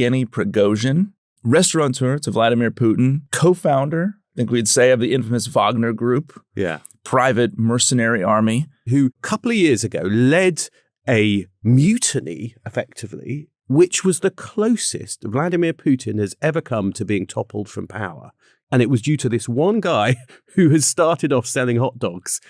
Yevgeny Prigozhin, restaurateur to Vladimir Putin, co-founder, I think we'd say, of the infamous Wagner Group. Yeah. Private mercenary army. Who a couple of years ago led a mutiny, effectively, which was the closest Vladimir Putin has ever come to being toppled from power. And it was due to this one guy who has started off selling hot dogs.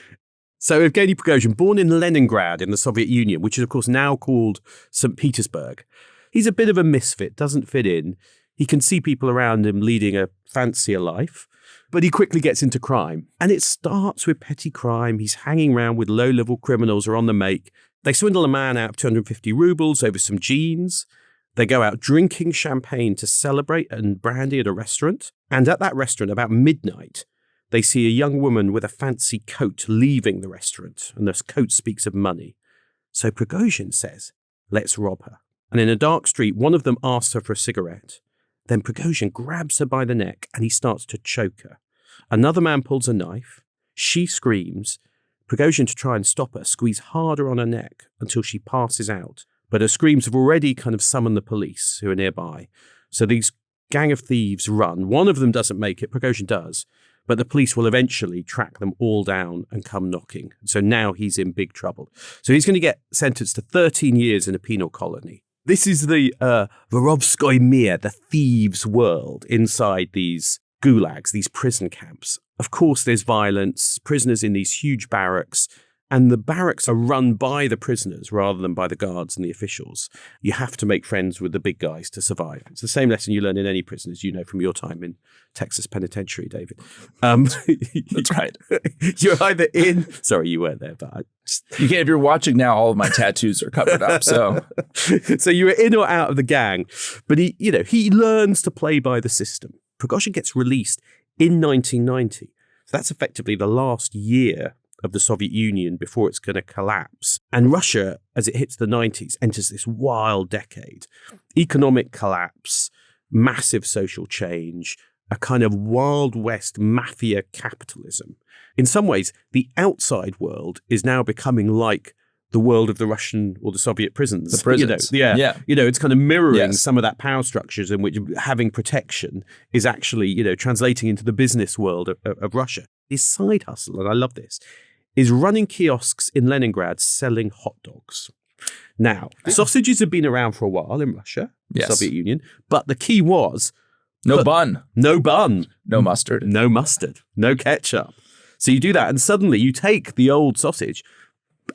So Yevgeny Prigozhin, born in Leningrad in the Soviet Union, which is, of course, now called St. Petersburg. He's a bit of a misfit, doesn't fit in. He can see people around him leading a fancier life, but he quickly gets into crime. And it starts with petty crime. He's hanging around with low-level criminals who are on the make. They swindle a man out of 250 rubles over some jeans. They go out drinking champagne to celebrate and brandy at a restaurant. And at that restaurant, about midnight, they see a young woman with a fancy coat leaving the restaurant. And this coat speaks of money. So Prigozhin says, let's rob her. And in a dark street, one of them asks her for a cigarette. Then Prigozhin grabs her by the neck and he starts to choke her. Another man pulls a knife. She screams. Prigozhin, to try and stop her, squeeze harder on her neck until she passes out. But her screams have already kind of summoned the police who are nearby. So these gang of thieves run. One of them doesn't make it. Prigozhin does. But the police will eventually track them all down and come knocking. So now he's in big trouble. So he's going to get sentenced to 13 years in a penal colony. This is the Vorovskoy Mir, the thieves' world inside these gulags, these prison camps. Of course, there's violence, prisoners in these huge barracks, and the barracks are run by the prisoners rather than by the guards and the officials. You have to make friends with the big guys to survive. It's the same lesson you learn in any prison, as you know from your time in Texas Penitentiary, David. That's right. You're either in... Sorry, you weren't there, but... You can't, if you're watching now, all of my tattoos are covered up, so... So you were in or out of the gang, but he learns to play by the system. Prigozhin gets released in 1990. So that's effectively the last year of the Soviet Union before it's going to collapse. And Russia, as it hits the 90s, enters this wild decade. Economic collapse, massive social change, a kind of Wild West mafia capitalism. In some ways, the outside world is now becoming like the world of the Russian or the Soviet prisons. The prisons. It's kind of mirroring some of that power structures in which having protection is actually, translating into the business world of Russia. His side hustle, and I love this, is running kiosks in Leningrad selling hot dogs. Now, sausages have been around for a while in Russia, the Soviet Union, but the key was... No bun. No bun. No mustard. No mustard. No ketchup. So you do that, and suddenly you take the old sausage,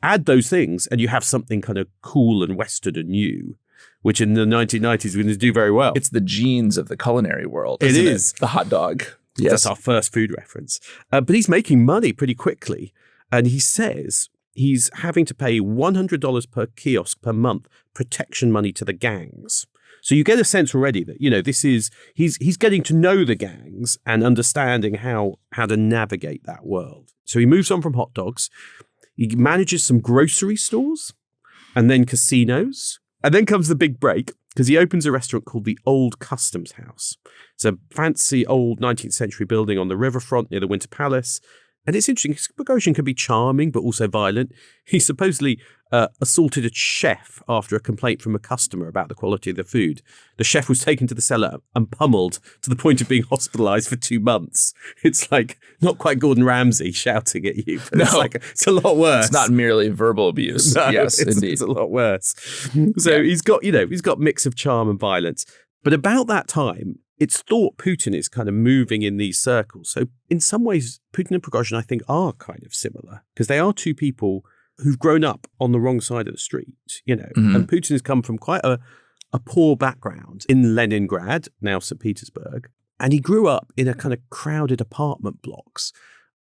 add those things, and you have something kind of cool and Western and new, which in the 1990s we're going to do very well. It's the genes of the culinary world. It is. The hot dog. Yes. That's our first food reference. But he's making money pretty quickly. And he says he's having to pay $100 per kiosk per month protection money to the gangs. So you get a sense already that, this is, he's getting to know the gangs and understanding how to navigate that world. So he moves on from hot dogs. He manages some grocery stores and then casinos. And then comes the big break because he opens a restaurant called the Old Customs House. It's a fancy old 19th century building on the riverfront near the Winter Palace. And it's interesting, Prigozhin can be charming, but also violent. He supposedly assaulted a chef after a complaint from a customer about the quality of the food. The chef was taken to the cellar and pummeled to the point of being hospitalized for 2 months. It's like not quite Gordon Ramsay shouting at you, but it's a lot worse. It's not merely verbal abuse. No, yes, indeed. It's a lot worse. So he's got mix of charm and violence. But about that time, it's thought Putin is kind of moving in these circles. So in some ways, Putin and Prigozhin, I think, are kind of similar because they are two people who've grown up on the wrong side of the street, Mm-hmm. And Putin has come from quite a poor background in Leningrad, now St. Petersburg. And he grew up in a kind of crowded apartment blocks.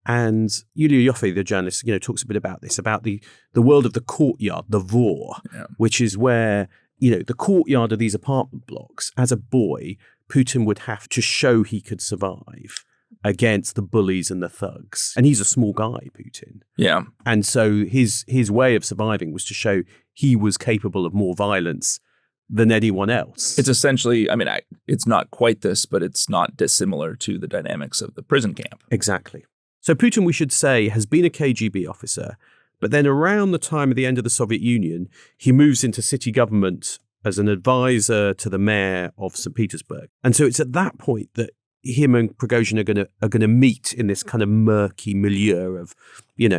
And Yulia Yoffe, the journalist, talks a bit about this, about the world of the courtyard, the dvor, which is where, the courtyard of these apartment blocks, as a boy, Putin would have to show he could survive against the bullies and the thugs. And he's a small guy, Putin. Yeah. And so his way of surviving was to show he was capable of more violence than anyone else. It's essentially, it's not quite this, but it's not dissimilar to the dynamics of the prison camp. Exactly. So Putin, we should say, has been a KGB officer, but then around the time of the end of the Soviet Union, he moves into city government as an advisor to the mayor of St. Petersburg. And so it's at that point that him and Prigozhin are going to meet in this kind of murky milieu of,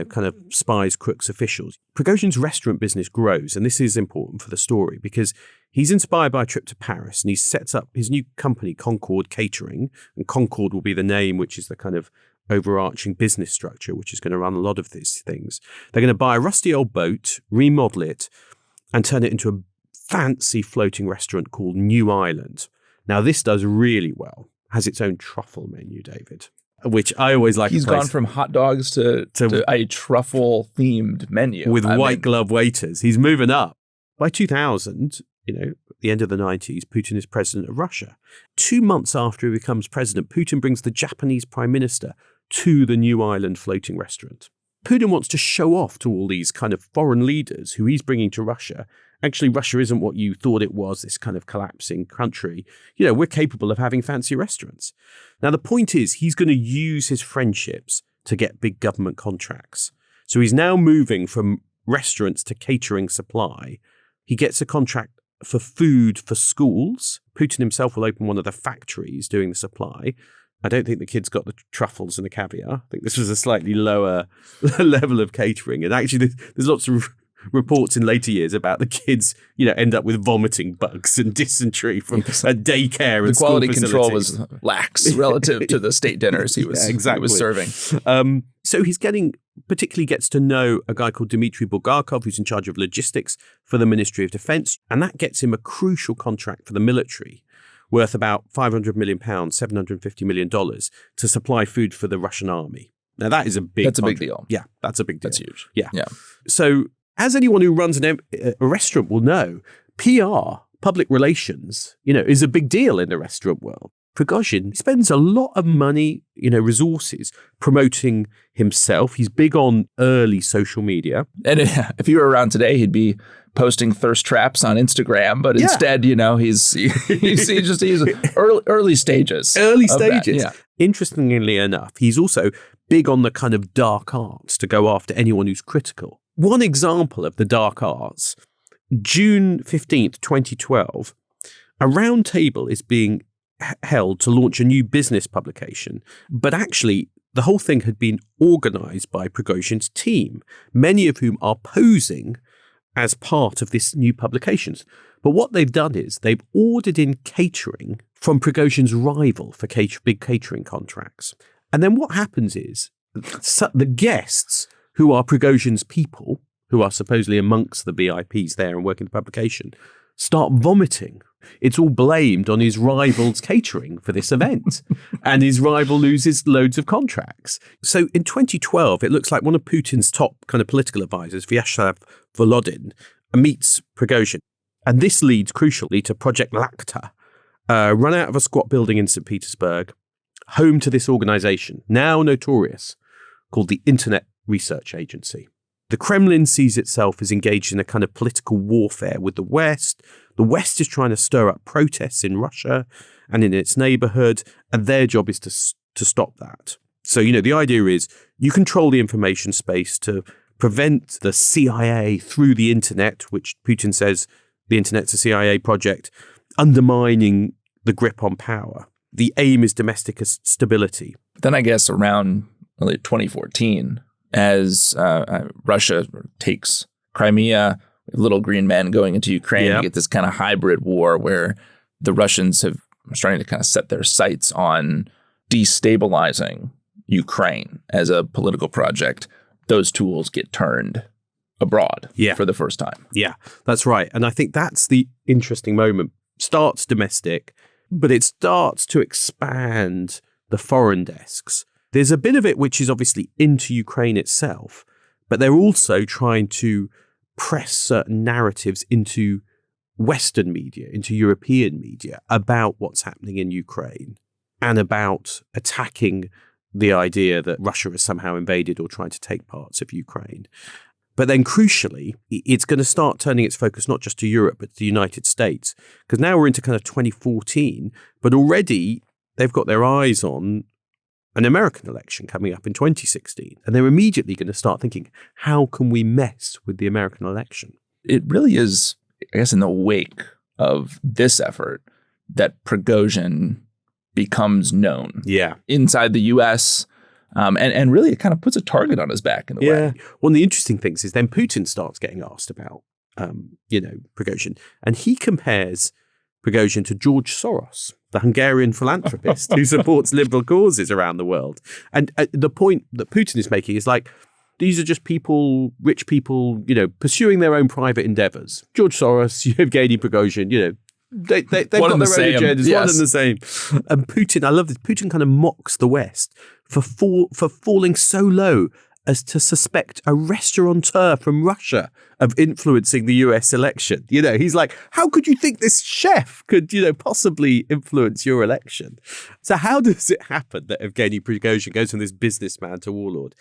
kind of spies, crooks, officials. Prigozhin's restaurant business grows, and this is important for the story because he's inspired by a trip to Paris, and he sets up his new company, Concord Catering, and Concord will be the name, which is the kind of overarching business structure, which is going to run a lot of these things. They're going to buy a rusty old boat, remodel it, and turn it into a fancy floating restaurant called New Island. Now, this does really well. Has its own truffle menu, David, which I always like. He's gone from hot dogs to a truffle-themed menu. With white glove waiters. He's moving up. By 2000, the end of the 90s, Putin is president of Russia. 2 months after he becomes president, Putin brings the Japanese prime minister to the New Island floating restaurant. Putin wants to show off to all these kind of foreign leaders who he's bringing to Russia. Actually, Russia isn't what you thought it was, this kind of collapsing country. We're capable of having fancy restaurants. Now, the point is, he's going to use his friendships to get big government contracts. So he's now moving from restaurants to catering supply. He gets a contract for food for schools. Putin himself will open one of the factories doing the supply. I don't think the kids got the truffles and the caviar. I think this was a slightly lower level of catering. And actually, there's lots of reports in later years about the kids, end up with vomiting bugs and dysentery from a daycare and school facilities. The quality control was lax relative to the state dinners he was serving. So he's particularly gets to know a guy called Dmitry Bulgakov, who's in charge of logistics for the Ministry of Defense. And that gets him a crucial contract for the military worth about £500 million, $750 million to supply food for the Russian army. Now, that is a big That's a big deal. Yeah, that's a big deal. That's huge. Yeah. Yeah. So as anyone who runs a restaurant will know, PR, public relations, is a big deal in the restaurant world. Prigozhin spends a lot of money, resources promoting himself. He's big on early social media. And if you were around today, he'd be posting thirst traps on Instagram, but instead, he's early stages. Early stages. Yeah. Interestingly enough, he's also big on the kind of dark arts to go after anyone who's critical. One example of the dark arts, June 15th, 2012, a round table is being held to launch a new business publication. But actually, the whole thing had been organized by Prigozhin's team, many of whom are posing as part of this new publications. But what they've done is they've ordered in catering from Prigozhin's rival for big catering contracts. And then what happens is the guests who are Prigozhin's people, who are supposedly amongst the VIPs there and working the publication, start vomiting. It's all blamed on his rival's catering for this event. And his rival loses loads of contracts. So in 2012, it looks like one of Putin's top kind of political advisors, Vyacheslav Volodin, meets Prigozhin. And this leads crucially to Project Lakta, run out of a squat building in St. Petersburg, home to this organization, now notorious, called the Internet Research Agency. The Kremlin sees itself as engaged in a kind of political warfare with the West. The West is trying to stir up protests in Russia and in its neighborhood, and their job is to stop that. So, the idea is you control the information space to prevent the CIA through the internet, which Putin says the internet's a CIA project, undermining the grip on power. The aim is domestic stability. Then I guess around 2014, as Russia takes Crimea, little green men going into Ukraine, you get this kind of hybrid war where the Russians are starting to kind of set their sights on destabilizing Ukraine as a political project. Those tools get turned abroad for the first time. Yeah, that's right. And I think that's the interesting moment. Starts domestic, but it starts to expand the foreign desks. There's a bit of it which is obviously into Ukraine itself, but they're also trying to press certain narratives into Western media, into European media about what's happening in Ukraine and about attacking the idea that Russia has somehow invaded or tried to take parts of Ukraine. But then crucially, it's going to start turning its focus not just to Europe, but to the United States. Because now we're into kind of 2014, but already they've got their eyes on an American election coming up in 2016. And they're immediately going to start thinking, how can we mess with the American election? It really is, I guess, in the wake of this effort that Prigozhin becomes known inside the U.S., and really it kind of puts a target on his back in a way. One of the interesting things is then Putin starts getting asked about, Prigozhin, and he compares Prigozhin to George Soros, the Hungarian philanthropist who supports liberal causes around the world. And the point that Putin is making is like, these are just people, rich people, pursuing their own private endeavors. George Soros, Yevgeny Prigozhin, they've got their own agendas, one and the same. And Putin, I love this, Putin kind of mocks the West for falling so low as to suspect a restaurateur from Russia of influencing the US election. He's like, how could you think this chef could, possibly influence your election? So how does it happen that Yevgeny Prigozhin goes from this businessman to warlord?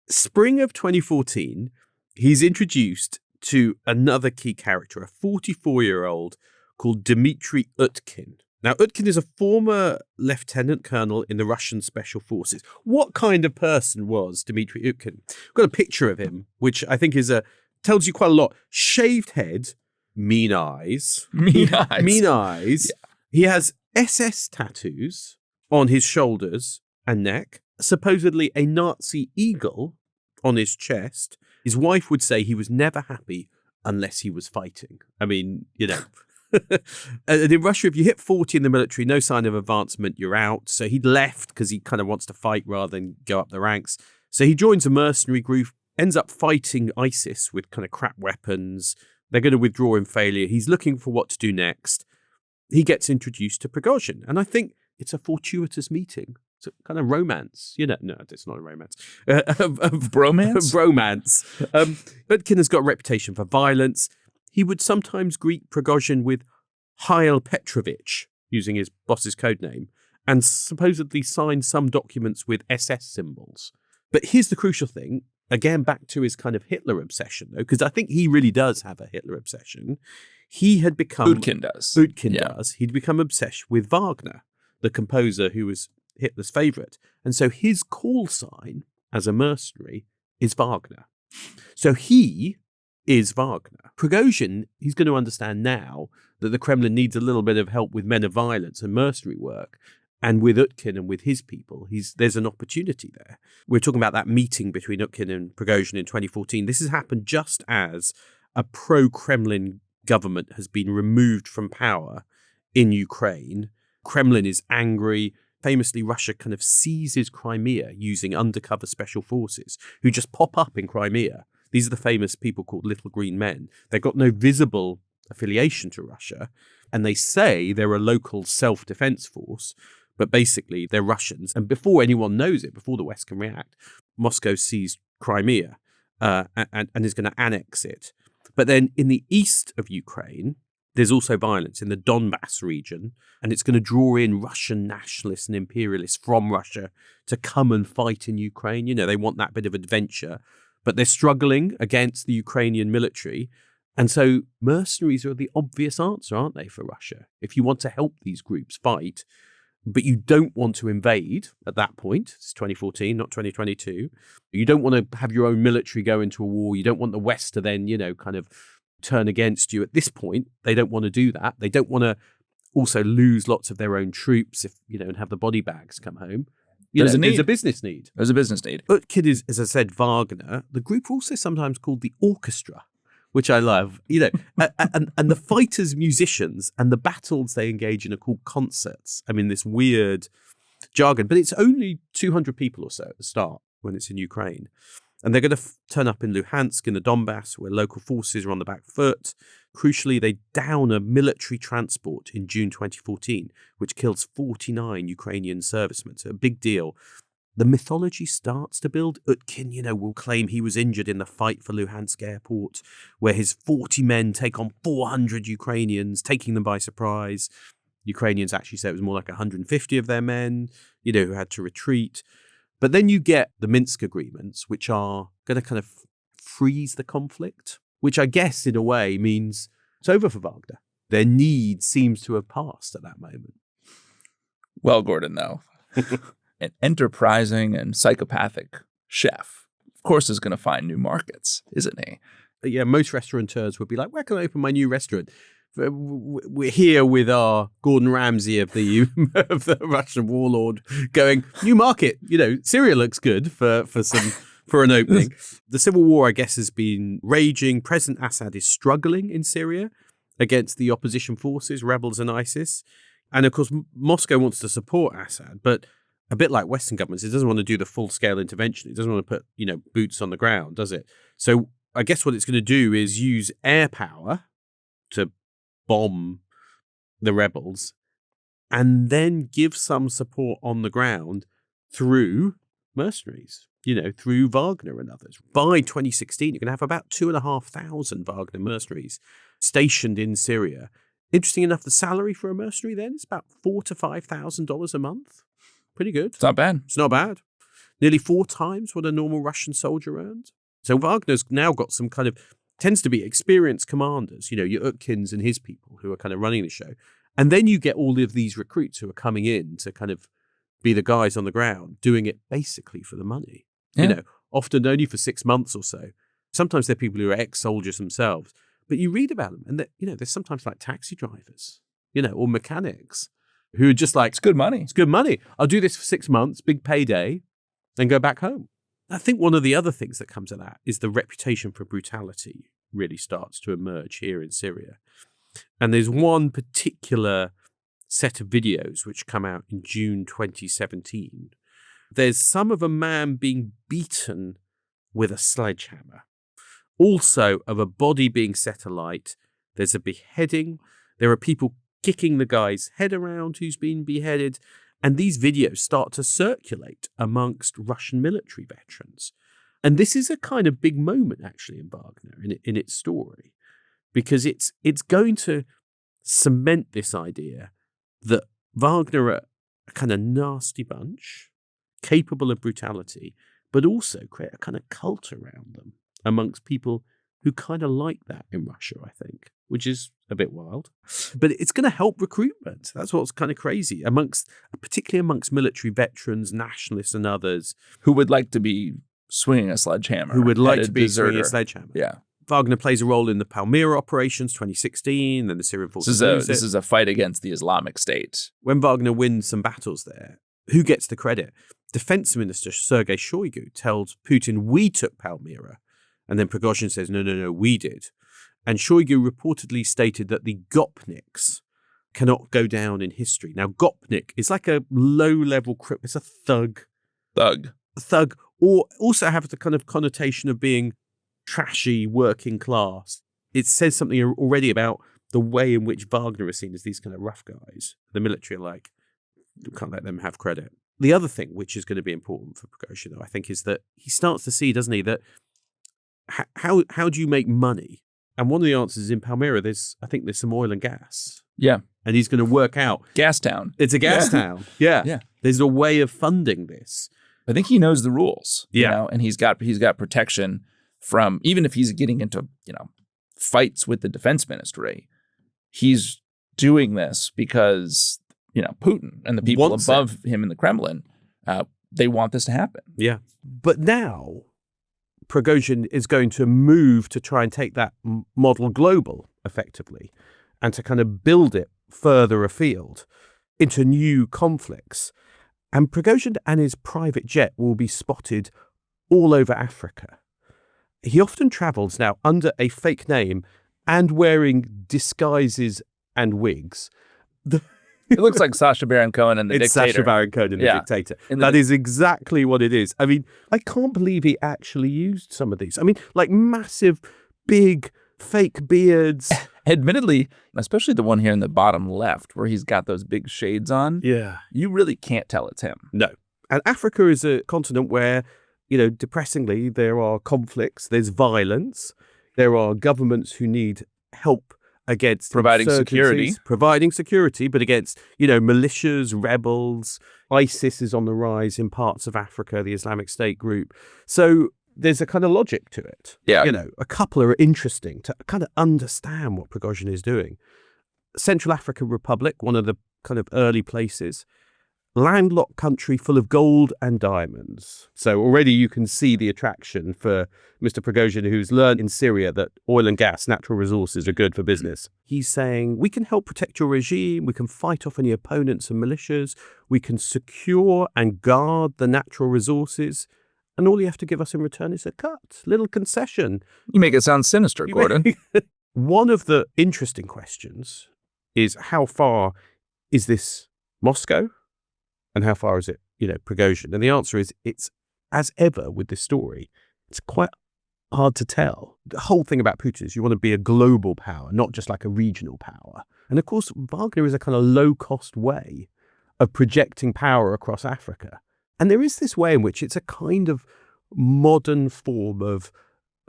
Spring of 2014, he's introduced to another key character, a 44-year-old called Dmitry Utkin. Now, Utkin is a former lieutenant colonel in the Russian Special Forces. What kind of person was Dmitry Utkin? I've got a picture of him, which I think tells you quite a lot. Shaved head, mean eyes. Mean eyes. Yeah. He has SS tattoos on his shoulders and neck. Supposedly a Nazi eagle on his chest. His wife would say he was never happy unless he was fighting. I mean, And in Russia, if you hit 40 in the military, no sign of advancement, you're out. So he'd left because he kind of wants to fight rather than go up the ranks. So he joins a mercenary group, ends up fighting ISIS with kind of crap weapons. They're going to withdraw in failure. He's looking for what to do next. He gets introduced to Prigozhin. And I think it's a fortuitous meeting. It's a kind of romance. No, it's not a romance. Bromance? Bromance. Utkin has got a reputation for violence. He would sometimes greet Prigozhin with Heil Petrovich, using his boss's code name, and supposedly sign some documents with SS symbols. But here's the crucial thing, again, back to his kind of Hitler obsession, though, because I think he really does have a Hitler obsession. He had become... Utkin does. Does. He'd become obsessed with Wagner, the composer who was Hitler's favourite. And so his call sign as a mercenary is Wagner. So he is Wagner. Prigozhin, he's going to understand now that the Kremlin needs a little bit of help with men of violence and mercenary work. And with Utkin and with his people, there's an opportunity there. We're talking about that meeting between Utkin and Prigozhin in 2014. This has happened just as a pro-Kremlin government has been removed from power in Ukraine. Kremlin is angry. Famously, Russia kind of seizes Crimea using undercover special forces who just pop up in Crimea. These are the famous people called Little Green Men. They've got no visible affiliation to Russia, and they say they're a local self-defense force, but basically they're Russians. And before anyone knows it, before the West can react, Moscow seized Crimea and is going to annex it. But then in the east of Ukraine, there's also violence in the Donbass region, and it's going to draw in Russian nationalists and imperialists from Russia to come and fight in Ukraine. They want that bit of adventure, but they're struggling against the Ukrainian military. And so mercenaries are the obvious answer, aren't they, for Russia? If you want to help these groups fight, but you don't want to invade at that point, it's 2014, not 2022. You don't want to have your own military go into a war. You don't want the West to then, kind of turn against you. At this point, they don't want to do that. They don't want to also lose lots of their own troops and have the body bags come home. There's a business need. There's a business need. Utkin is, as I said, Wagner. The group are also sometimes called the orchestra, which I love. And the fighters, musicians, and the battles they engage in are called concerts. I mean, this weird jargon, but it's only 200 people or so at the start when it's in Ukraine. And they're going to turn up in Luhansk in the Donbass, where local forces are on the back foot. Crucially, they down a military transport in June 2014, which kills 49 Ukrainian servicemen. So a big deal. The mythology starts to build. Utkin, will claim he was injured in the fight for Luhansk airport, where his 40 men take on 400 Ukrainians, taking them by surprise. Ukrainians actually say it was more like 150 of their men, who had to retreat. But then you get the Minsk agreements, which are going to kind of freeze the conflict, which I guess in a way means it's over for Wagner. Their need seems to have passed at that moment. Well, Gordon, though, an enterprising and psychopathic chef, of course, is going to find new markets, isn't he? Yeah, most restaurateurs would be like, where can I open my new restaurant? we're here with our Gordon Ramsay of the of the Russian warlord going, new market. Syria looks good for an opening. The civil war, I guess, has been raging. President Assad is struggling in Syria against the opposition forces, rebels and ISIS. And of course, Moscow wants to support Assad, but a bit like Western governments, it doesn't want to do the full-scale intervention. It doesn't want to put, boots on the ground, does it? So I guess what it's going to do is use air power to bomb the rebels and then give some support on the ground through mercenaries, through Wagner and others. By 2016, you're going to have about 2,500 Wagner mercenaries stationed in Syria. Interesting enough, the salary for a mercenary then is about $4,000 to $5,000 a month. Pretty good. It's not bad. It's not bad. Nearly 4 times what a normal Russian soldier earned. So Wagner's now got some kind of, tends to be experienced commanders, your Utkins and his people who are kind of running the show. And then you get all of these recruits who are coming in to kind of be the guys on the ground, doing it basically for the money. Yeah. Often only for 6 months or so. Sometimes they're people who are ex-soldiers themselves. But you read about them and, there's sometimes like taxi drivers, or mechanics who are just like, it's good money. It's good money. I'll do this for 6 months, big payday, and go back home. I think one of the other things that comes of that is the reputation for brutality really starts to emerge here in Syria. And there's one particular set of videos which come out in June 2017. There's some of a man being beaten with a sledgehammer. Also of a body being set alight. There's a beheading. There are people kicking the guy's head around who's been beheaded. And these videos start to circulate amongst Russian military veterans. And this is a kind of big moment, actually, in Wagner, in its story, because it's going to cement this idea that Wagner are a kind of nasty bunch, capable of brutality, but also create a kind of cult around them amongst people who kind of like that in Russia, I think, which is a bit wild. But it's going to help recruitment. That's what's kind of crazy, particularly amongst military veterans, nationalists and others. Who would like to be swinging a sledgehammer. Swinging a sledgehammer. Yeah. Wagner plays a role in the Palmyra operations, 2016, then the Syrian forces This is a fight against the Islamic State. When Wagner wins some battles there, who gets the credit? Defense Minister Sergei Shoigu tells Putin, we took Palmyra. And then Prigozhin says, no, we did. And Shoigu reportedly stated that the Gopniks cannot go down in history. Now, Gopnik is like a low-level it's a thug. Thug, or also have the kind of connotation of being trashy, working class. It says something already about the way in which Wagner is seen as these kind of rough guys. The military are like, we can't let them have credit. The other thing, which is going to be important for Prigozhin, though, I think, is that he starts to see, doesn't he, that how do you make money? And one of the answers is in Palmyra, there's some oil and gas. Yeah. And he's going to work out. Gas town. It's a gas town. Yeah. There's a way of funding this. I think he knows the rules. Yeah. And he's got protection from, even if he's getting into, fights with the defense ministry, he's doing this because, Putin and the people above him in the Kremlin, they want this to happen. Yeah. But now Prigozhin is going to move to try and take that model global, effectively, and to kind of build it further afield into new conflicts. And Prigozhin and his private jet will be spotted all over Africa. He often travels now under a fake name and wearing disguises and wigs. It looks like Sacha Baron Cohen and the It's Dictator. Sacha Baron Cohen and the Dictator. That is exactly what it is. I mean, I can't believe he actually used some of these. I mean, like massive, big, fake beards. Admittedly, especially the one here in the bottom left where he's got those big shades on. Yeah. You really can't tell it's him. No. And Africa is a continent where, depressingly, there are conflicts, there's violence, there are governments who need help against providing security, but against, militias, rebels. ISIS is on the rise in parts of Africa, the Islamic State group. So there's a kind of logic to it. Yeah. A couple are interesting to kind of understand what Prigozhin is doing. Central African Republic, one of the kind of early places. landlocked country full of gold and diamonds. So already you can see the attraction for Mr. Prigozhin, who's learned in Syria that oil and gas, natural resources are good for business. He's saying, we can help protect your regime, we can fight off any opponents and militias, we can secure and guard the natural resources, and all you have to give us in return is a cut, little concession. You make it sound sinister, Gordon. One of the interesting questions is, how far is this Moscow? And how far is it, Prigozhin? And the answer is, it's, as ever with this story, it's quite hard to tell. The whole thing about Putin is you want to be a global power, not just like a regional power. And of course, Wagner is a kind of low-cost way of projecting power across Africa. And there is this way in which it's a kind of modern form of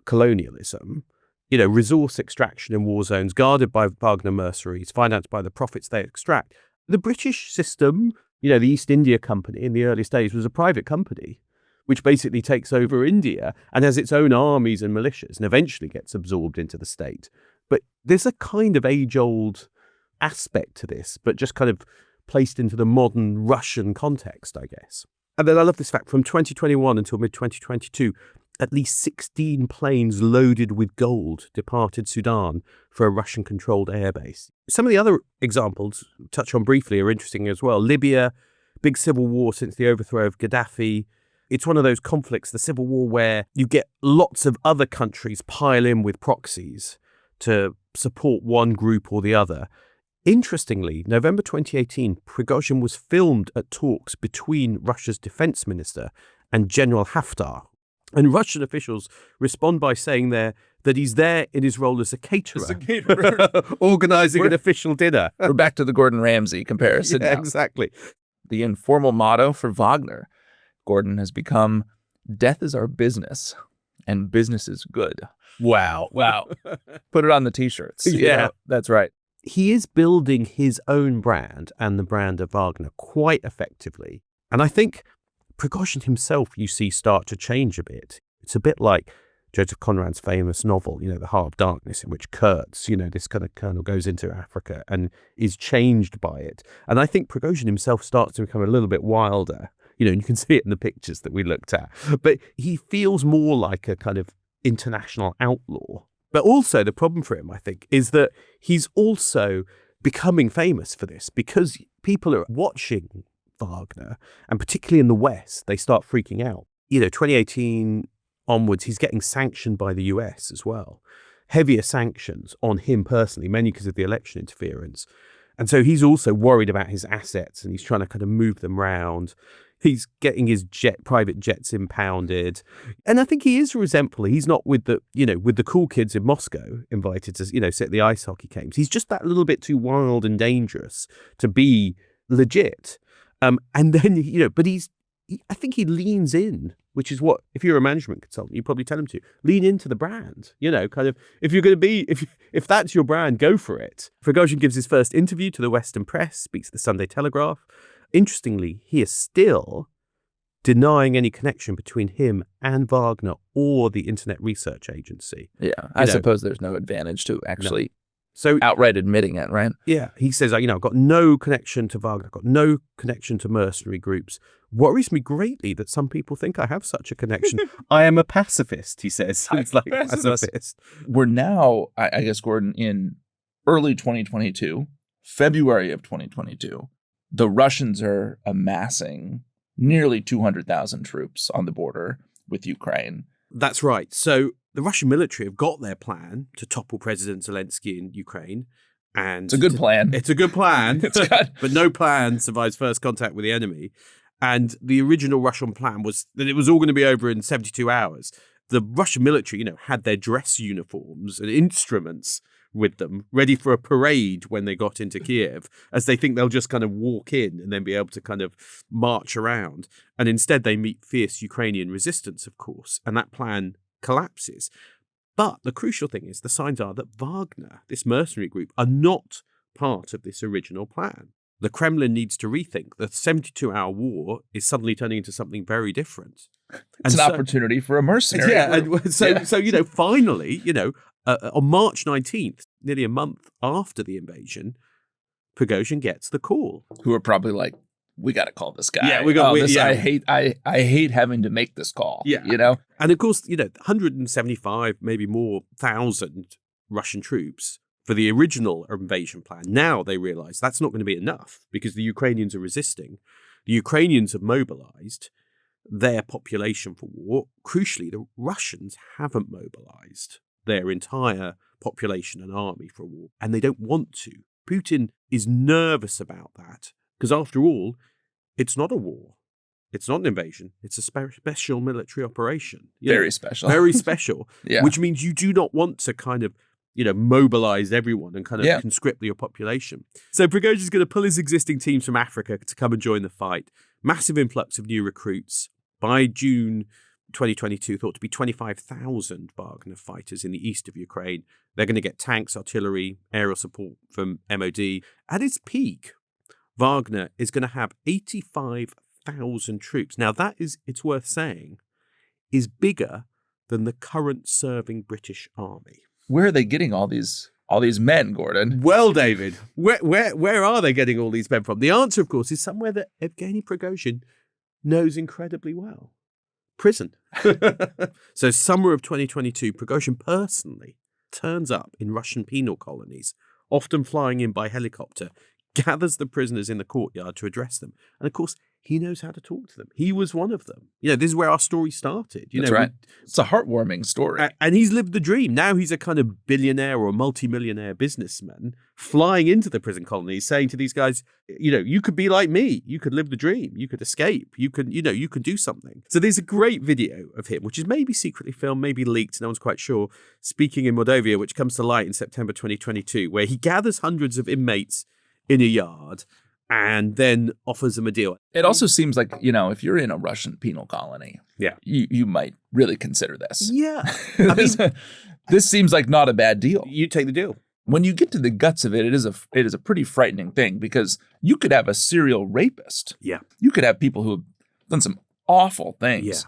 colonialism, resource extraction in war zones, guarded by Wagner mercenaries, financed by the profits they extract. The British system, the East India Company in the earliest days was a private company, which basically takes over India and has its own armies and militias and eventually gets absorbed into the state. But there's a kind of age-old aspect to this, but just kind of placed into the modern Russian context, I guess. And then I love this fact, from 2021 until mid-2022, at least 16 planes loaded with gold departed Sudan for a Russian-controlled airbase. Some of the other examples, touch on briefly, are interesting as well. Libya, big civil war since the overthrow of Gaddafi. It's one of those conflicts, the civil war, where you get lots of other countries pile in with proxies to support one group or the other. Interestingly, November 2018, Prigozhin was filmed at talks between Russia's defense minister and General Haftar. And Russian officials respond by saying that he's there in his role as a caterer, organizing an official dinner. We're back to the Gordon Ramsay comparison now. Exactly. The informal motto for Wagner, Gordon, has become, death is our business and business is good. Wow. Put it on the T-shirts. Yeah, that's right. He is building his own brand and the brand of Wagner quite effectively. And I think Prigozhin himself, you see, start to change a bit. It's a bit like Joseph Conrad's famous novel, The Heart of Darkness, in which Kurtz, this kind of colonel, goes into Africa and is changed by it. And I think Prigozhin himself starts to become a little bit wilder. You can see it in the pictures that we looked at. But he feels more like a kind of international outlaw. But also the problem for him, I think, is that he's also becoming famous for this because people are watching Wagner, and particularly in the West, they start freaking out. 2018 onwards, he's getting sanctioned by the US as well. Heavier sanctions on him personally, mainly because of the election interference. And so he's also worried about his assets and he's trying to kind of move them around. He's getting his private jets impounded. And I think he is resentful. He's not with the cool kids in Moscow invited to, sit at the ice hockey games. He's just that little bit too wild and dangerous to be legit. And then, but I think he leans in, which is what, if you're a management consultant, you probably tell him to lean into the brand, kind of, if you're going to be, if that's your brand, go for it. Prigozhin gives his first interview to the Western press, speaks to the Sunday Telegraph. Interestingly, he is still denying any connection between him and Wagner or the Internet Research Agency. Yeah, I suppose there's no advantage to actually outright admitting it, right? Yeah, he says, I've got no connection to Wagner, I've got no connection to mercenary groups. Worries me greatly that some people think I have such a connection. I am a pacifist, he says. He's like pacifist. We're now, I guess, Gordon, in early 2022, February of 2022. The Russians are amassing nearly 200,000 troops on the border with Ukraine. That's right. So the Russian military have got their plan to topple President Zelensky in Ukraine. And it's a good plan. It's a good plan, but no plan survives first contact with the enemy. And the original Russian plan was that it was all going to be over in 72 hours. The Russian military, had their dress uniforms and instruments with them, ready for a parade when they got into Kiev, as they think they'll just kind of walk in and then be able to kind of march around. And instead they meet fierce Ukrainian resistance, of course, and that plan collapses. But the crucial thing is the signs are that Wagner, this mercenary group, are not part of this original plan. The Kremlin needs to rethink. The 72-hour war is suddenly turning into something very different. It's an opportunity for a mercenary. Yeah, finally, on March 19th, nearly a month after the invasion, Prigozhin gets the call. Who are probably like, we got to call this guy. Yeah, I hate having to make this call. Yeah. You know? And of course, 175, maybe more, thousand Russian troops for the original invasion plan. Now they realize that's not going to be enough because the Ukrainians are resisting. The Ukrainians have mobilized their population for war. Crucially, the Russians haven't mobilized their entire population and army for war, and they don't want to. Putin is nervous about that because, after all, it's not a war. It's not an invasion. It's a special military operation. Very special. Very special, Yeah. Which means you do not want to kind of, mobilize everyone and kind of conscript your population. So Prigozhin is going to pull his existing teams from Africa to come and join the fight. Massive influx of new recruits. By June 2022, thought to be 25,000 Wagner fighters in the east of Ukraine. They're going to get tanks, artillery, aerial support from MOD. At its peak, Wagner is going to have 85,000 troops. Now that is, it's worth saying, is bigger than the current serving British army. Where are they getting all these men, Gordon? Well, David, where are they getting all these men from? The answer, of course, is somewhere that Yevgeny Prigozhin knows incredibly well. Prison. So summer of 2022, Prigozhin personally turns up in Russian penal colonies, often flying in by helicopter, gathers the prisoners in the courtyard to address them. And of course, he knows how to talk to them. He was one of them. This is where our story started. That's right. It's a heartwarming story. And he's lived the dream. Now he's a kind of billionaire or multi-millionaire businessman flying into the prison colonies, saying to these guys, you could be like me. You could live the dream. You could escape. You could do something. So there's a great video of him, which is maybe secretly filmed, maybe leaked. No one's quite sure. Speaking in Mordovia, which comes to light in September 2022, where he gathers hundreds of inmates in a yard and then offers them a deal. It also seems like, if you're in a Russian penal colony, you might really consider this. Yeah. This seems like not a bad deal. You take the deal. When you get to the guts of it, it is a pretty frightening thing because you could have a serial rapist. Yeah. You could have people who have done some awful things.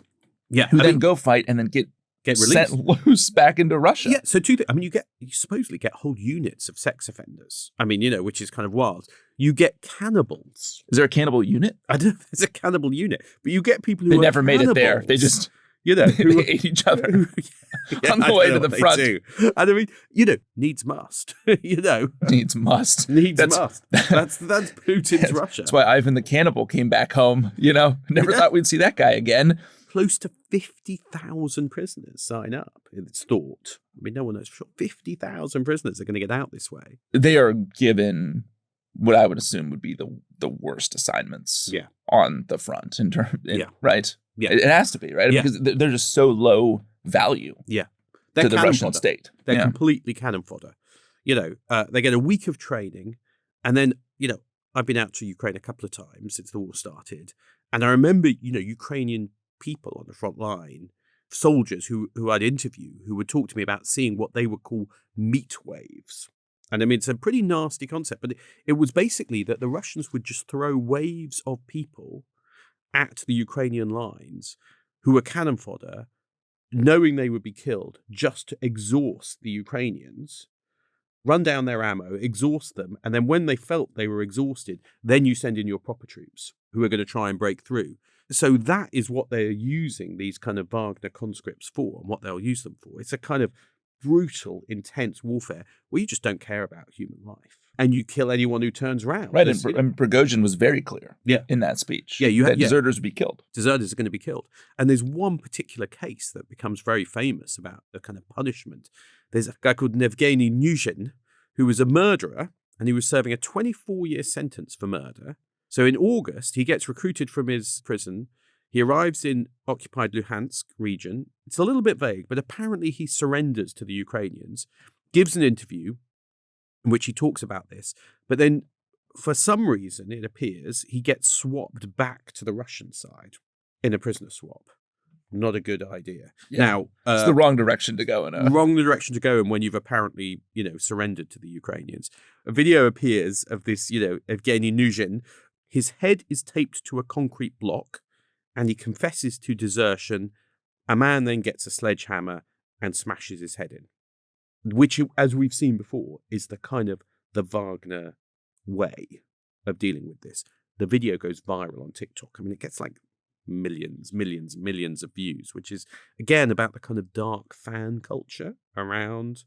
Yeah. Who then go fight and then get released, sent loose back into Russia. Yeah. So you supposedly get whole units of sex offenders. Which is kind of wild. You get cannibals. Is there a cannibal unit? I don't know if there's a cannibal unit, but you get people who they never made it there. They just who ate each other on the way to the front. And needs must. Needs must. Must. That's Putin's Russia. That's why Ivan the Cannibal came back home. Never thought we'd see that guy again. Close to 50,000 prisoners sign up, it's thought. No one knows for sure. 50,000 prisoners are going to get out this way. They are given what I would assume would be the worst assignments on the front. Right? Yeah. It has to be, right? Yeah. Because they're just so low value to the Russian state. They're completely cannon fodder. They get a week of training, and then, I've been out to Ukraine a couple of times since the war started, and I remember, Ukrainian people on the front line, soldiers who I'd interview, who would talk to me about seeing what they would call meat waves. And it's a pretty nasty concept, but it was basically that the Russians would just throw waves of people at the Ukrainian lines who were cannon fodder, knowing they would be killed, just to exhaust the Ukrainians, run down their ammo, exhaust them, and then when they felt they were exhausted, then you send in your proper troops who are going to try and break through. So that is what they're using these kind of Wagner conscripts for and what they'll use them for. It's a kind of brutal, intense warfare where you just don't care about human life. And you kill anyone who turns around. Right, and Prigozhin was very clear in that speech. That deserters would be killed. Deserters are going to be killed. And there's one particular case that becomes very famous about the kind of punishment. There's a guy called Yevgeny Prigozhin, who was a murderer, and he was serving a 24-year sentence for murder. So in August, he gets recruited from his prison. He arrives in occupied Luhansk region. It's a little bit vague, but apparently he surrenders to the Ukrainians, gives an interview in which he talks about this. But then, for some reason, it appears he gets swapped back to the Russian side in a prisoner swap. Not a good idea. Yeah. Now, it's the wrong direction to go in. Wrong direction to go in when you've apparently, surrendered to the Ukrainians. A video appears of this, Yevgeny Prigozhin. His head is taped to a concrete block, and he confesses to desertion. A man then gets a sledgehammer and smashes his head in, which, as we've seen before, is the kind of the Wagner way of dealing with this. the video goes viral on TikTok. I mean, it gets like millions of views, which is, again, about the kind of dark fan culture around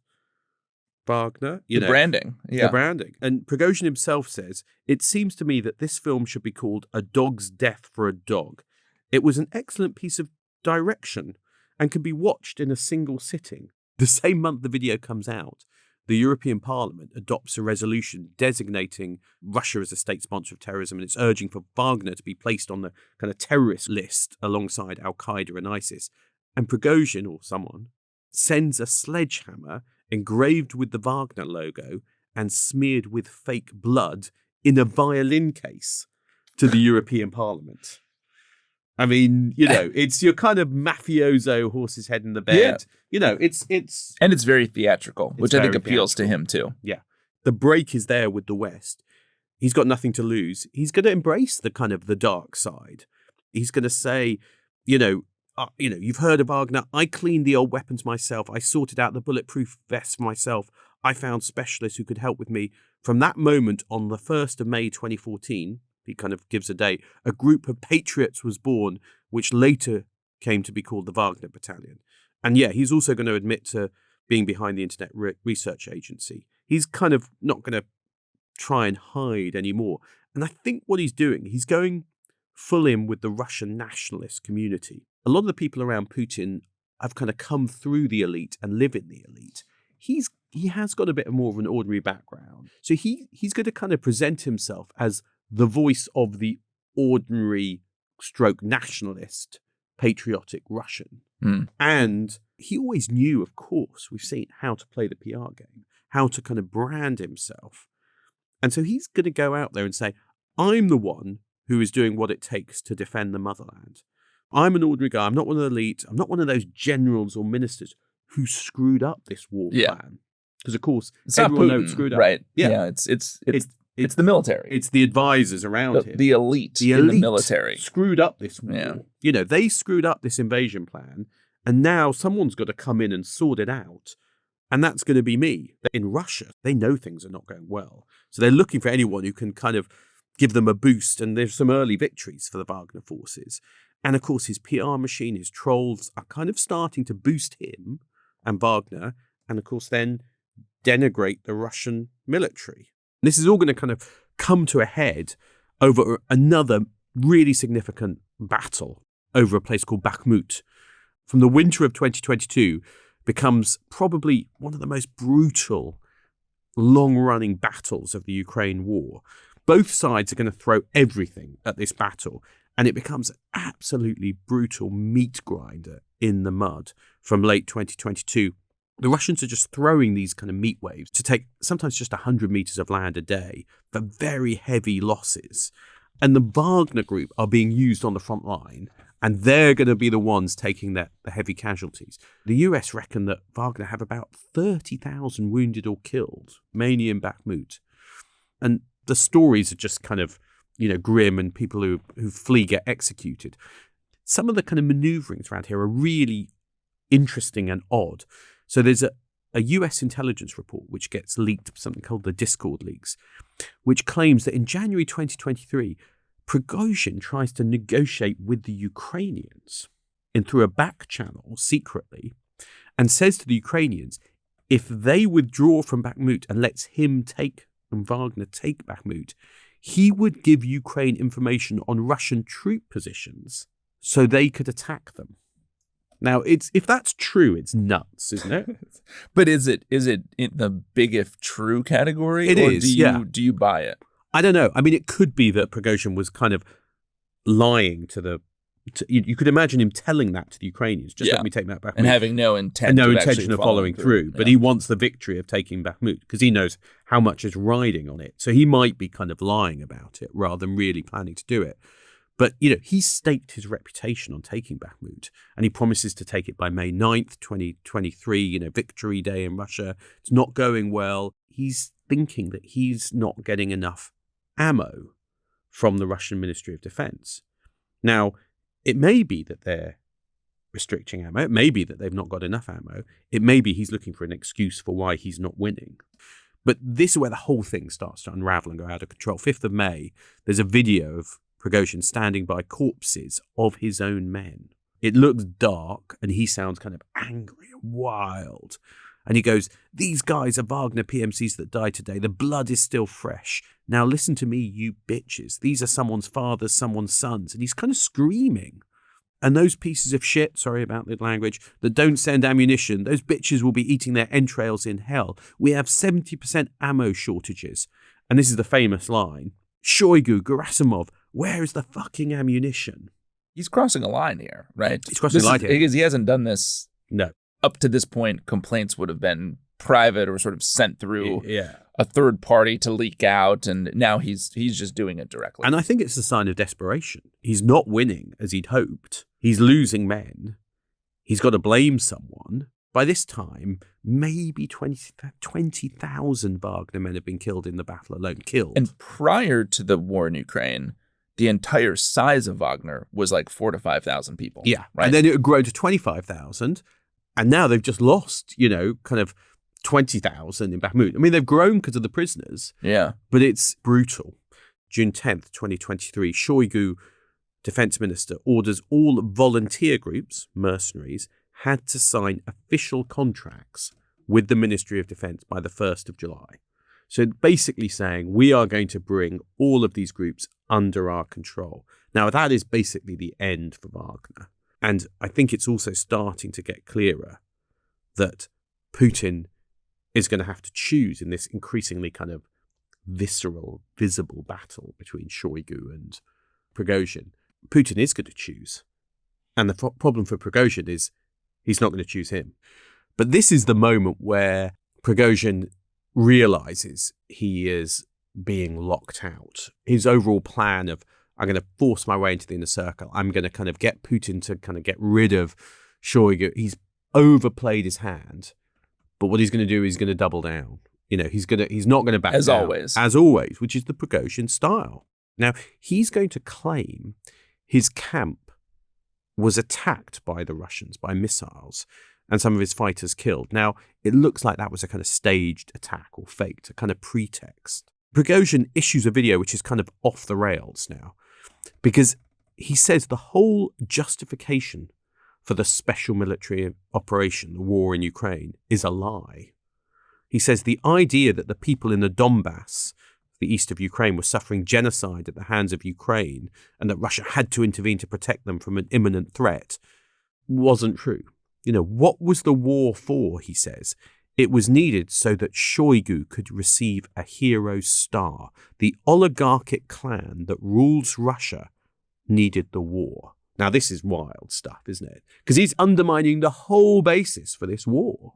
Wagner. The branding. Yeah. The branding. And Prigozhin himself says, "It seems to me that this film should be called A Dog's Death for a Dog. It was an excellent piece of direction and could be watched in a single sitting." The same month the video comes out, the European Parliament adopts a resolution designating Russia as a state sponsor of terrorism, and it's urging for Wagner to be placed on the kind of terrorist list alongside Al-Qaeda and ISIS. And Prigozhin, or someone, sends a sledgehammer engraved with the Wagner logo and smeared with fake blood in a violin case to the European Parliament. I mean, it's your kind of mafioso horse's head in the bed. Yeah. It's and it's very theatrical, which I think appeals to him too. Yeah. The break is there with the West. He's got nothing to lose. He's going to embrace the kind of the dark side. He's going to say, you've heard of Wagner. I cleaned the old weapons myself. I sorted out the bulletproof vests for myself. I found specialists who could help with me. From that moment on the 1st of May 2014, he kind of gives a date, a group of patriots was born, which later came to be called the Wagner Battalion. And yeah, he's also going to admit to being behind the Internet Research Agency. He's kind of not going to try and hide anymore. And I think what he's doing, he's going full in with the Russian nationalist community. A lot of the people around Putin have kind of come through the elite and live in the elite. He has got a bit more of an ordinary background. So he's going to kind of present himself as the voice of the ordinary stroke nationalist, patriotic Russian. And he always knew, of course, we've seen how to play the PR game, how to kind of brand himself. And so he's going to go out there and say, I'm the one who is doing what it takes to defend the motherland. I'm an ordinary guy. I'm not one of the elite. I'm not one of those generals or ministers who screwed up this war plan. Because, of course, everyone knows screwed up. Right. Yeah. It's the military. It's the advisors around him. The elite in the military. Screwed up this war. Yeah. They screwed up this invasion plan, and now someone's got to come in and sort it out. And that's going to be me. In Russia, they know things are not going well. So they're looking for anyone who can kind of give them a boost. And there's some early victories for the Wagner forces. And of course, his PR machine, his trolls are kind of starting to boost him and Wagner. And of course, then denigrate the Russian military. This is all going to kind of come to a head over another really significant battle over a place called Bakhmut. From the winter of 2022, becomes probably one of the most brutal, long-running battles of the Ukraine war. Both sides are going to throw everything at this battle, and it becomes an absolutely brutal meat grinder in the mud from late 2022. The Russians are just throwing these kind of meat waves to take sometimes just 100 meters of land a day for very heavy losses. And the Wagner Group are being used on the front line, and they're going to be the ones taking the heavy casualties. The US reckon that Wagner have about 30,000 wounded or killed, mainly in Bakhmut. And the stories are just kind of, grim, and people who flee get executed. Some of the kind of maneuverings around here are really interesting and odd. So there's a US intelligence report which gets leaked, something called the Discord leaks, which claims that in January 2023, Prigozhin tries to negotiate with the Ukrainians through a back channel secretly, and says to the Ukrainians, if they withdraw from Bakhmut and lets him and Wagner take Bakhmut, he would give Ukraine information on Russian troop positions so they could attack them. Now, if that's true, it's nuts, isn't it? But is it in the big if true category? It is. Do you buy it? I don't know. I mean, it could be that Prigozhin was kind of lying you could imagine him telling that to the Ukrainians. Just let me take that back. And having no intent and no intention of following through. Yeah. But he wants the victory of taking Bakhmut because he knows how much is riding on it. So he might be kind of lying about it rather than really planning to do it. But, he staked his reputation on taking Bakhmut, and he promises to take it by May 9th, 2023, victory day in Russia. It's not going well. He's thinking that he's not getting enough ammo from the Russian Ministry of Defense. Now, it may be that they're restricting ammo. It may be that they've not got enough ammo. It may be he's looking for an excuse for why he's not winning. But this is where the whole thing starts to unravel and go out of control. 5th of May, there's a video of Prigozhin standing by corpses of his own men. It looks dark and he sounds kind of angry and wild. And he goes, "These guys are Wagner PMCs that died today. The blood is still fresh. Now listen to me, you bitches. These are someone's fathers, someone's sons." And he's kind of screaming. And those pieces of shit, sorry about the language, that don't send ammunition, those bitches will be eating their entrails in hell. We have 70% ammo shortages. And this is the famous line. Shoigu, Gerasimov, where is the fucking ammunition? He's crossing a line here, right? He's crossing a line here. Because he hasn't done this. No. Up to this point, complaints would have been private or sort of sent through Yeah. a third party to leak out, and now he's just doing it directly. And I think it's a sign of desperation. He's not winning as he'd hoped. He's losing men. He's got to blame someone. By this time, maybe 20,000 Wagner men have been killed in the battle alone. Killed. And prior to the war in Ukraine, the entire size of Wagner was like 4,000 to 5,000 people. Yeah. Right? And then it would grow to 25,000. And now they've just lost, kind of 20,000 in Bakhmut. I mean, they've grown because of the prisoners. Yeah. But it's brutal. June 10th, 2023, Shoigu, defense minister, orders all volunteer groups, mercenaries, had to sign official contracts with the Ministry of Defense by the 1st of July. So basically saying, we are going to bring all of these groups under our control. Now, that is basically the end for Wagner. And I think it's also starting to get clearer that Putin is going to have to choose in this increasingly kind of visceral, visible battle between Shoigu and Prigozhin. Putin is going to choose. And the problem for Prigozhin is he's not going to choose him. But this is the moment where Prigozhin realizes he is being locked out. His overall plan of, I'm going to force my way into the inner circle. I'm going to kind of get Putin to kind of get rid of Shoigu. He's overplayed his hand. But what he's going to do is he's going to double down. He's not going to back down. As always, which is the Prigozhin style. Now, he's going to claim his camp was attacked by the Russians, by missiles, and some of his fighters killed. Now, it looks like that was a kind of staged attack or faked, a kind of pretext. Prigozhin issues a video which is kind of off the rails now, because he says the whole justification for the special military operation, the war in Ukraine, is a lie. He says the idea that the people in the Donbass, the east of Ukraine, were suffering genocide at the hands of Ukraine and that Russia had to intervene to protect them from an imminent threat wasn't true. What was the war for, he says? It was needed so that Shoigu could receive a hero's star. The oligarchic clan that rules Russia needed the war. Now, this is wild stuff, isn't it? Because he's undermining the whole basis for this war.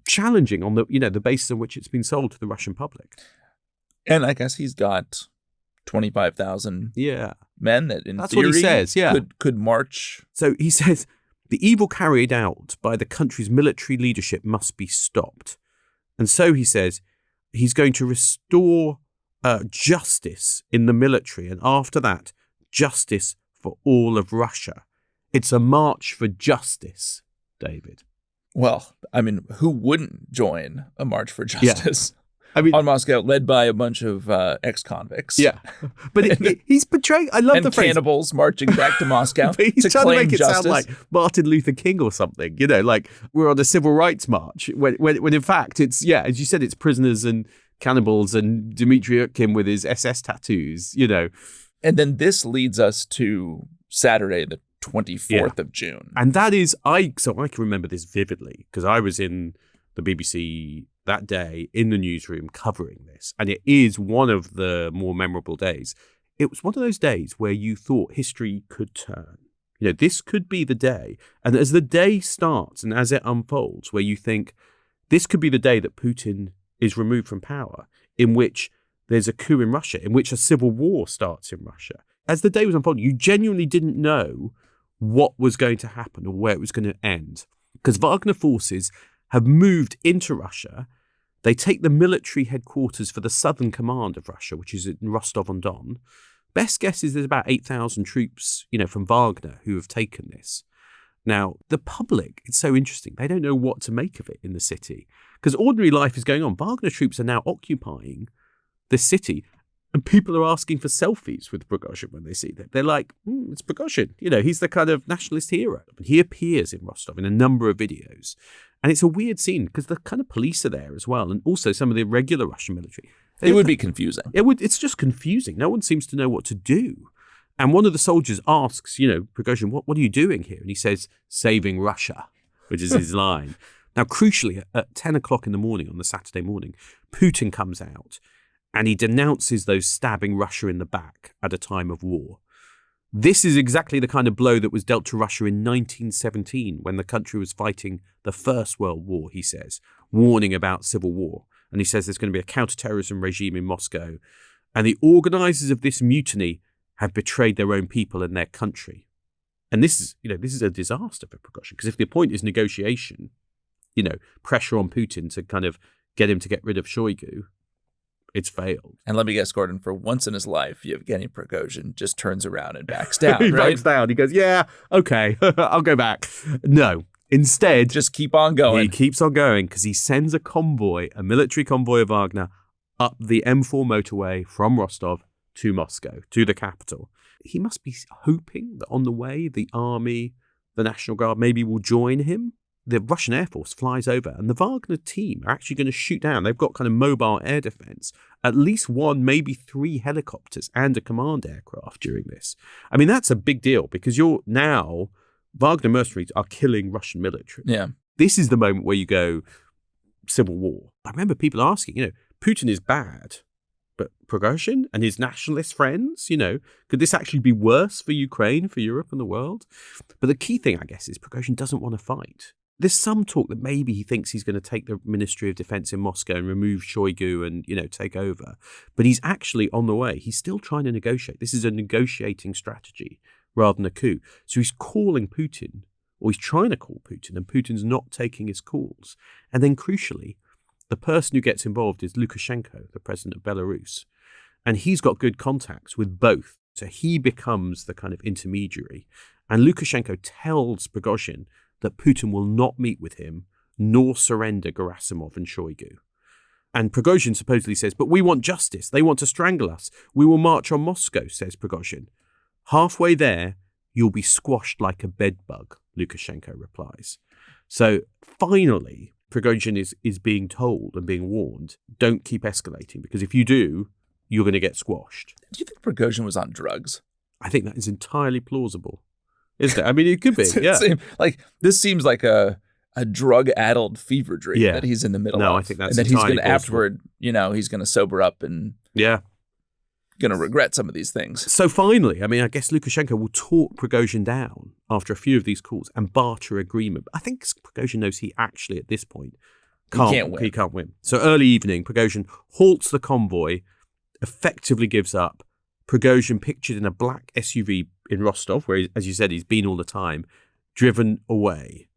Challenging on the basis on which it's been sold to the Russian public. And I guess he's got 25,000 men that in That's theory what he says, could march. So he says, the evil carried out by the country's military leadership must be stopped. And so he says he's going to restore justice in the military. And after that, justice for all of Russia. It's a march for justice, David. Well, I mean, who wouldn't join a march for justice? Yeah. I mean, on Moscow, led by a bunch of ex-convicts. Yeah, but he's portraying. I love the phrase. Cannibals marching back to Moscow. But he's to trying to make it justice. sound like Martin Luther King or something. Like we're on a civil rights march. When in fact it's as you said, it's prisoners and cannibals and Dmitry Utkin with his SS tattoos. And then this leads us to Saturday, the 24th of June. And that is, I can remember this vividly because I was in the BBC that day in the newsroom covering this. And it is one of the more memorable days. It was one of those days where you thought history could turn. This could be the day. And as the day starts and as it unfolds, where you think this could be the day that Putin is removed from power, in which there's a coup in Russia, in which a civil war starts in Russia. As the day was unfolding, you genuinely didn't know what was going to happen or where it was going to end. Because Wagner forces have moved into Russia. They take the military headquarters for the Southern Command of Russia, which is in Rostov-on-Don. Best guess is there's about 8,000 troops, from Wagner who have taken this. Now, the public, it's so interesting. They don't know what to make of it in the city. Because ordinary life is going on. Wagner troops are now occupying this city, and people are asking for selfies with Prigozhin when they see that. They're like, it's Prigozhin. He's the kind of nationalist hero. He appears in Rostov in a number of videos. And it's a weird scene because the kind of police are there as well, and also some of the regular Russian military. It would be confusing. It's just confusing. No one seems to know what to do. And one of the soldiers asks, Prigozhin, what are you doing here? And he says, saving Russia, which is his line. Now, crucially, at 10 o'clock in the morning on the Saturday morning, Putin comes out and he denounces those stabbing Russia in the back at a time of war. This is exactly the kind of blow that was dealt to Russia in 1917 when the country was fighting the First World War, he says, warning about civil war. And he says there's going to be a counterterrorism regime in Moscow. And the organizers of this mutiny have betrayed their own people and their country. And this is a disaster for Prigozhin, because if the point is negotiation, pressure on Putin to kind of get him to get rid of Shoigu, it's failed. And let me guess, Gordon, for once in his life, Yevgeny Prigozhin just turns around and backs down, He right? backs down. He goes, yeah, okay, I'll go back. No, instead, just keep on going. He keeps on going because he sends a convoy, a military convoy of Wagner, up the M4 motorway from Rostov to Moscow, to the capital. He must be hoping that on the way, the army, the National Guard maybe will join him. The Russian Air Force flies over and the Wagner team are actually going to shoot down. They've got kind of mobile air defense, at least one, maybe 3 helicopters and a command aircraft during this. I mean, that's a big deal because Wagner mercenaries are killing Russian military. Yeah. This is the moment where you go, civil war. I remember people asking, Putin is bad, but Prigozhin and his nationalist friends, could this actually be worse for Ukraine, for Europe and the world? But the key thing, I guess, is Prigozhin doesn't want to fight. There's some talk that maybe he thinks he's going to take the Ministry of Defense in Moscow and remove Shoigu and, take over. But he's actually on the way. He's still trying to negotiate. This is a negotiating strategy rather than a coup. So he's calling Putin, or he's trying to call Putin, and Putin's not taking his calls. And then crucially, the person who gets involved is Lukashenko, the president of Belarus. And he's got good contacts with both. So he becomes the kind of intermediary. And Lukashenko tells Prigozhin that Putin will not meet with him nor surrender Gerasimov and Shoigu. And Prigozhin supposedly says, but we want justice. They want to strangle us. We will march on Moscow, says Prigozhin. Halfway there, you'll be squashed like a bedbug, Lukashenko replies. So finally, Prigozhin is being told and being warned, don't keep escalating, because if you do, you're going to get squashed. Do you think Prigozhin was on drugs? I think that is entirely plausible. Isn't it? I mean, it could be, yeah. This seems like a drug-addled fever dream that he's in the middle of. No, I think that's and that he's going to possible. afterward, he's going to sober up and going to regret some of these things. So finally, I mean, I guess Lukashenko will talk Prigozhin down after a few of these calls and barter agreement. But I think Prigozhin knows he actually, at this point, he can't win. So early evening, Prigozhin halts the convoy, effectively gives up. Prigozhin, pictured in a black SUV in Rostov, where, as you said, he's been all the time, driven away.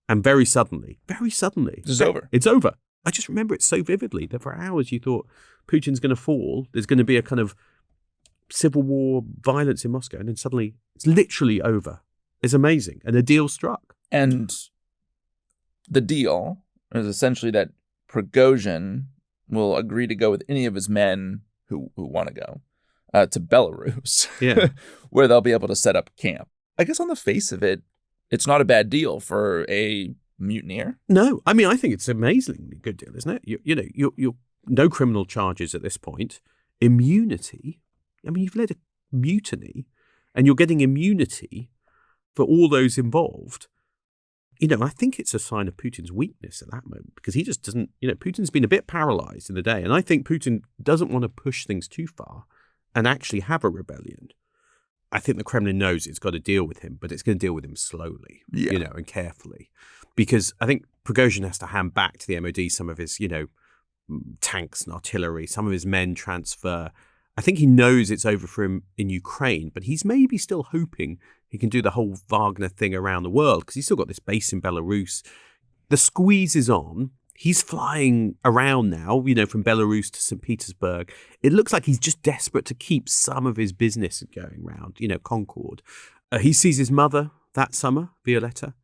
And very suddenly, It's over. It's over. I just remember it so vividly that for hours you thought Putin's going to fall. There's going to be a kind of civil war violence in Moscow. And then suddenly it's literally over. It's amazing. And a deal struck. And the deal is essentially that Prigozhin will agree to go with any of his men who want to go. To Belarus, where they'll be able to set up camp. I guess on the face of it, it's not a bad deal for a mutineer. No, I mean, I think it's an amazingly good deal, isn't it? You're no criminal charges at this point. Immunity. I mean, you've led a mutiny, and you're getting immunity for all those involved. I think it's a sign of Putin's weakness at that moment because he just doesn't. Putin's been a bit paralyzed in the day, and I think Putin doesn't want to push things too far and actually have a rebellion. I think the Kremlin knows it's got to deal with him, but it's going to deal with him slowly, and carefully. Because I think Prigozhin has to hand back to the MOD some of his, tanks and artillery, some of his men transfer. I think he knows it's over for him in Ukraine, but he's maybe still hoping he can do the whole Wagner thing around the world because he's still got this base in Belarus. The squeeze is on. He's flying around now, from Belarus to St. Petersburg. It looks like he's just desperate to keep some of his business going round, Concord. He sees his mother that summer, Violetta.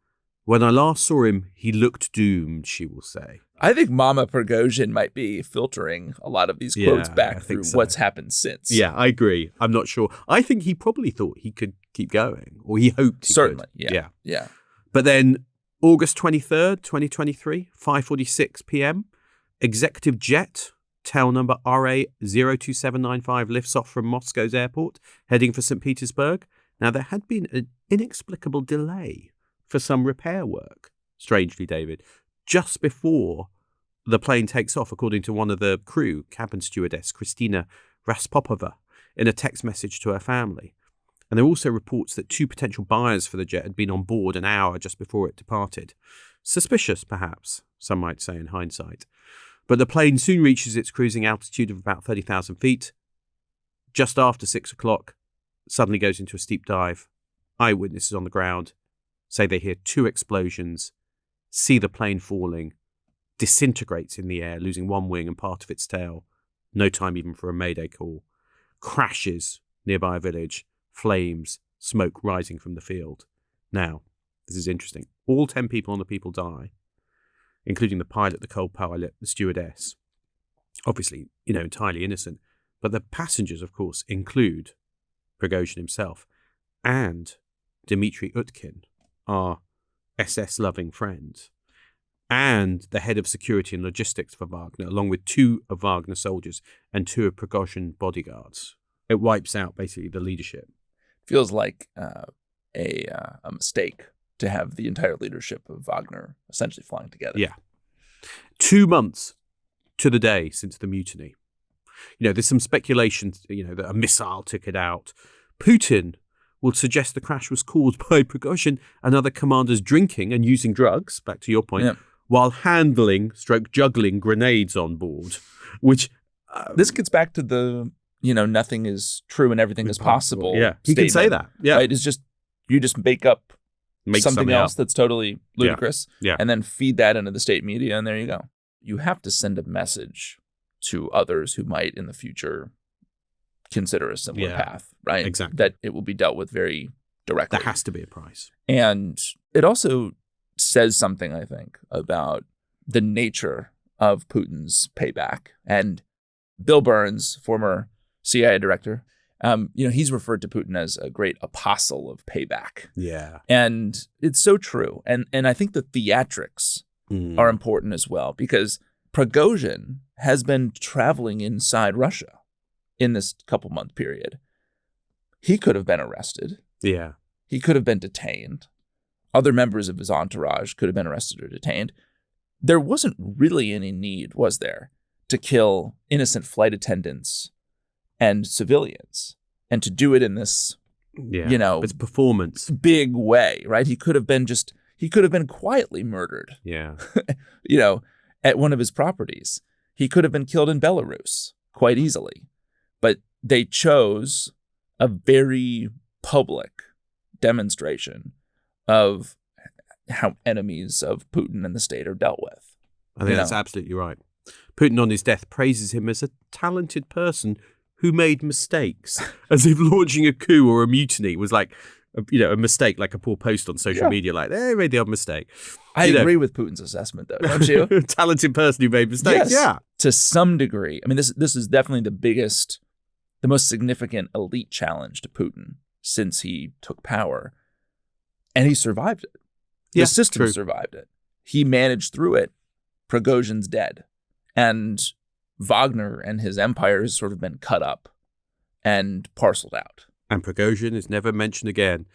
When I last saw him, he looked doomed, she will say. I think Mama Prigozhin might be filtering a lot of these quotes back through what's happened since. Yeah, I agree. I'm not sure. I think he probably thought he could keep going, or he hoped he Certainly, could. Yeah. But then August 23rd, 2023, 5:46 p.m., executive jet, tail number RA02795, lifts off from Moscow's airport, heading for St. Petersburg. Now, there had been an inexplicable delay for some repair work, strangely, David, just before the plane takes off, according to one of the crew, cabin stewardess Kristina Raspopova, in a text message to her family. And there are also reports that 2 potential buyers for the jet had been on board an hour just before it departed. Suspicious, perhaps, some might say in hindsight. But the plane soon reaches its cruising altitude of about 30,000 feet. Just after 6 o'clock, suddenly goes into a steep dive. Eyewitnesses on the ground say they hear 2 explosions, see the plane falling, disintegrates in the air, losing one wing and part of its tail. No time even for a mayday call. Crashes nearby a village. Flames, smoke rising from the field. Now, this is interesting. All 10 people on the people die, including the pilot, the co-pilot, the stewardess. Obviously, entirely innocent. But the passengers, of course, include Prigozhin himself and Dmitry Utkin, our SS-loving friend, and the head of security and logistics for Wagner, along with 2 of Wagner soldiers and 2 of Prigozhin bodyguards. It wipes out, basically, the leadership. Feels like a mistake to have the entire leadership of Wagner essentially flying together. Yeah. 2 months to the day since the mutiny. There's some speculation, that a missile took it out. Putin will suggest the crash was caused by Prigozhin and other commanders drinking and using drugs, back to your point, while juggling grenades on board, which... this gets back to the... nothing is true and everything is possible. Yeah, he can say that. Yeah, right? It's just you just make something else that's totally ludicrous, and then feed that into the state media, and there you go. You have to send a message to others who might in the future consider a similar path, right? Exactly. That it will be dealt with very directly. There has to be a price, and it also says something, I think, about the nature of Putin's payback. And Bill Burns, former CIA director, he's referred to Putin as a great apostle of payback. Yeah. And it's so true. And I think the theatrics are important as well, because Prigozhin has been traveling inside Russia in this couple-month period. He could have been arrested. Yeah. He could have been detained. Other members of his entourage could have been arrested or detained. There wasn't really any need, was there, to kill innocent flight attendants and civilians, and to do it in this, it's performance, big way, right? He could have been quietly murdered. Yeah. At one of his properties. He could have been killed in Belarus quite easily, but they chose a very public demonstration of how enemies of Putin and the state are dealt with. I think that's absolutely right. Putin on his death praises him as a talented person who made mistakes, as if launching a coup or a mutiny was like, a mistake, like a poor post on social media, like, they made the odd mistake. I agree with Putin's assessment, though, don't you? Talented person who made mistakes, yes, to some degree. I mean, this is definitely the most significant elite challenge to Putin since he took power. And he survived it. The system survived it. He managed through it. Prigozhin's dead. And Wagner and his empire has sort of been cut up and parceled out. And Prigozhin is never mentioned again.